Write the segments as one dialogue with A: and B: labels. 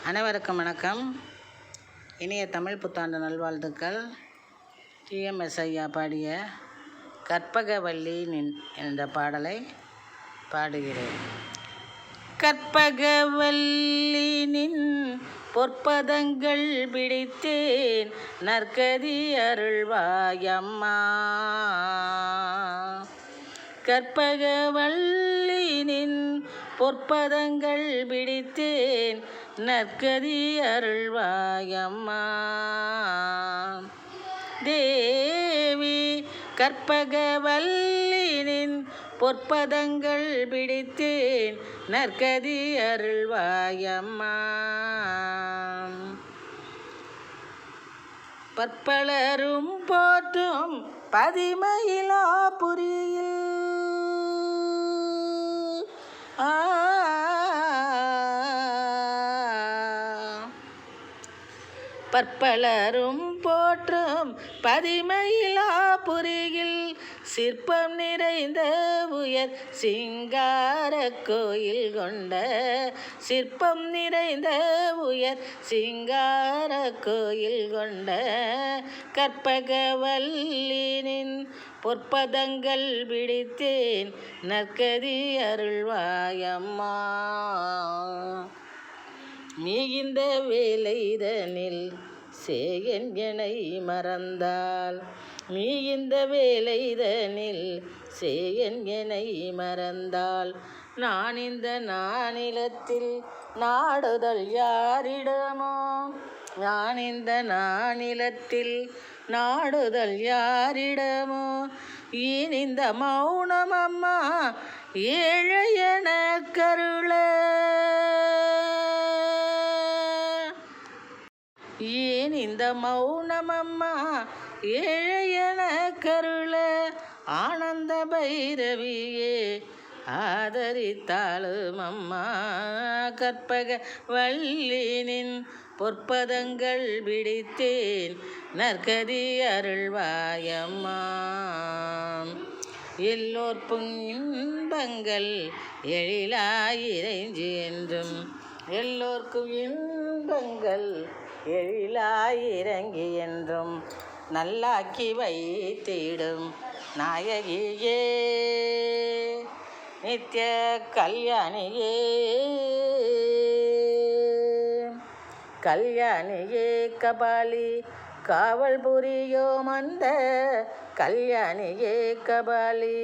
A: அனைவருக்கும் வணக்கம். இனிய தமிழ் புத்தாண்டு நல்வாழ்த்துக்கள். டிஎம்எஸ் ஐயா பாடிய கற்பகவல்லி நின் என்ற பாடலை பாடுகிறேன். கற்பகவல்லி நின் பொற்பதங்கள் பிடித்தேன், நற்கதி அருள்வாயம்மா. கற்பகவல்லி நின் பொற்பதங்கள் பிடித்தேன், நற்கதி அருள்வாயம்மா. தேவி கற்பகவல்லி நின் பொற்பதங்கள் பிடித்தேன், நற்கதி அருள்வாயம்மா. பற்பலரும் போற்றும் பதிமயிலாபுரியில் பற்பலரும் போற்றும் பதிமயிலாபுரியில் சிற்பம் நிறைந்த உயர் சிங்கார கோயில் கொண்ட, சிற்பம் நிறைந்த உயர் சிங்கார கோயில் கொண்ட கற்பகவல்லி நின் பொற்பதங்கள் பிடித்தேன், நற்கதி அருள்வாயம்மா. நீ இந்த வேலைதனில் சேயன் எனை மறந்தால், நீ இந்த வேலைதனில் சேயன் எனை மறந்தால், நான் இந்த நானிலத்தில் நாடுதல் யாரிடமோ, நான் இந்த நானிலத்தில் நாடுதல் யாரிடமோ. ஏன் இந்த மௌனம் அம்மா ஏழையன கருள, ஏன் இந்த மௌனம் அம்மா ஏழையன கருள. ஆனந்த பைரவியே ஆதரித்தாளும் அம்மா. கற்பகவல்லி நின் பொற்பதங்கள் பிடித்தேன், நற்கதி அருள்வாயம்மா. எல்லோர்க்கும் இன்பங்கள் எழிலாயிரைஞ்சி என்றும், எல்லோர்க்கும் இன்பங்கள் எழிலாயிரங்கி என்றும் நல்லாக்கி வைத்திடும் நாயகியே, நித்திய கல்யாணியே. கல்யாணியே கபாலி காவல் புரியோம், அந்த கல்யாணியே கபாலி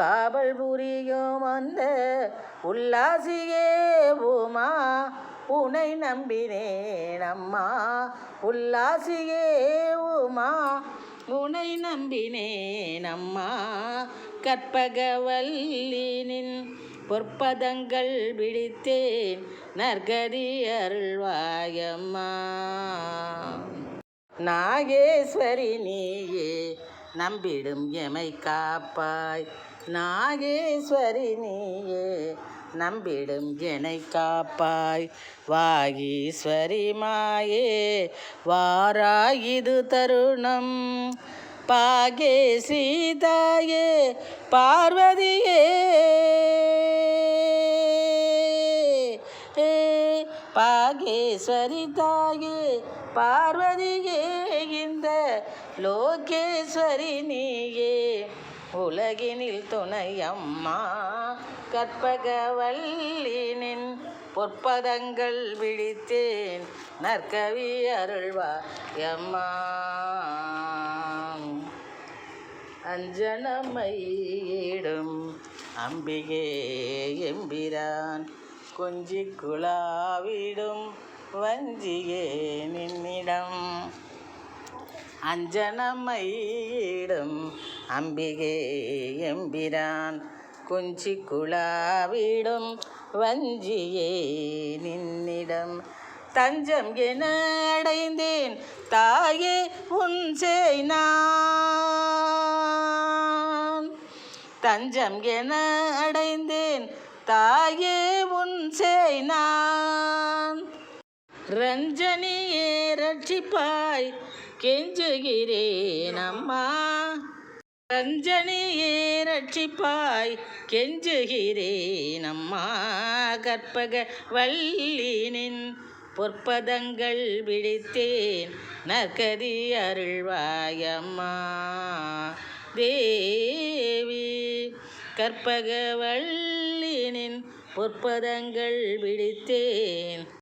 A: காவல் புரியோம், அந்த உல்லாசியே உமா உனை நம்பினேன் அம்மா. உல்லாசியே உமா உனை நம்பினேன் அம்மா. கற்பகவல்லி நின் பொற்பதங்கள் பிடித்தேன், நற்கதி அருள்வாயம்மா. நாகேஸ்வரி நீயே நம்பிடும் எமை காப்பாய், நாகேஸ்வரி நீயே நம்பிடும் எனை காப்பாய். வாகீஸ்வரி மாயே வாராயிது தருணம், பாகே சீதாயே பார்வதியே, பாகேஸ்வரி தாயே பார்வதியே, இந்த லோகேஸ்வரி நீயே உலகினில் துணையம்மா. கற்பகவல்லி நின் பொற்பதங்கள் பிடித்தேன், நற்கவி அருள்வாயம்மா. அஞ்சனமையிடும் அம்பிகே எம்பிரான், கொஞ்சி குழாவிடும் வஞ்சியே நின்னிடம். அஞ்சனமையிடும் அம்பிகே எம்பிரான், கொஞ்சி குழாவிடும் வஞ்சியே நின்னிடம். தஞ்சம் என அடைந்தேன் தாயே உன் சேய் நான், தஞ்சம் என அடைந்தேன் தாயே உன் சேய் நான். ரஞ்சனியே ரட்சிப்பாய் கெஞ்சுகிறேன் அம்மா. ரஞ்சனியே ரட்சிப்பாய் கெஞ்சுகிறேன் அம்மா. கற்பகவல்லி நின் பொற்பதங்கள் விழித்தேன் நற்கதி அருள்வாயம்மா தேவி. கற்பகவல்லினின் பொற்பதங்கள் விழித்தேன்